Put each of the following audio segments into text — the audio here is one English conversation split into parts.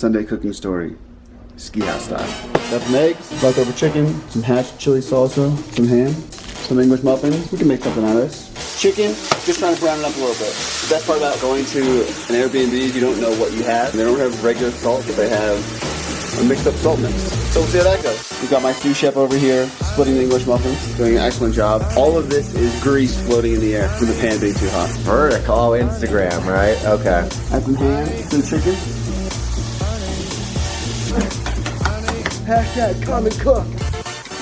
Sunday cooking story, ski house style. Got some eggs, leftover chicken, some hashed chili salsa, some ham, some English muffins. We can make something out of this. Chicken, just trying to brown it up a little bit. The best part about going to an Airbnb is you don't know what you have. They don't have regular salt, but they have a mixed up salt mix. So we'll see how that goes. We've got my sous chef over here, splitting the English muffins, doing an excellent job. All of this is grease floating in the air from the pan being too hot. Vertical Instagram, right? Okay. Add some ham, some chicken. Hashtag come and cook.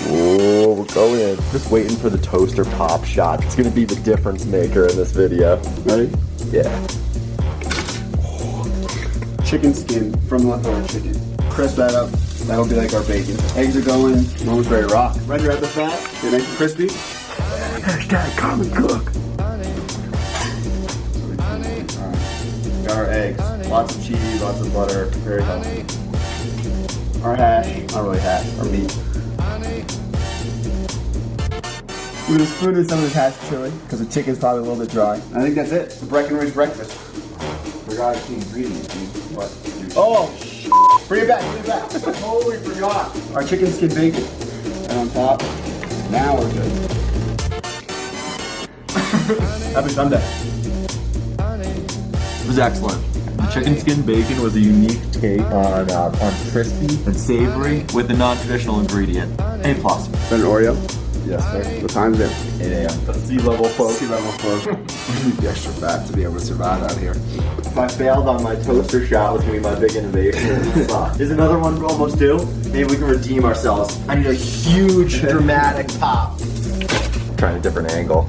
Oh, we're going in. Just waiting for the toaster pop shot. It's gonna be the difference maker in this video. Ready? Yeah. Chicken skin from leftover chicken. Crisp that up. That'll be like our bacon. Eggs are going. Moment's ready to rock. Render out the fat. Get nice and crispy. Hashtag come and cook. Alright. Got our eggs. Lots of cheese, lots of butter. Very healthy. Our hash. Not really hash. Our meat. We're gonna spoon in some of this hashed chili because the chicken's probably a little bit dry. I think that's it. The Breckenridge breakfast. Forgot a key ingredient, dude. What? Oh, bring it back, bring it back. Totally forgot. Our chicken skin bacon. And on top, now we're good. Happy Sunday. It was excellent. The chicken skin bacon was a unique take on crispy and savory with a non-traditional ingredient. A+. Is that an Oreo? Yes, sir. What time's it? 8 a.m. The sea level folk. Sea level folk. We need the extra fat to be able to survive out here. If I failed on my toaster shot, was gonna be my big innovation. Is another one almost due? Maybe we can redeem ourselves. I need a huge, dramatic pop. Trying a different angle.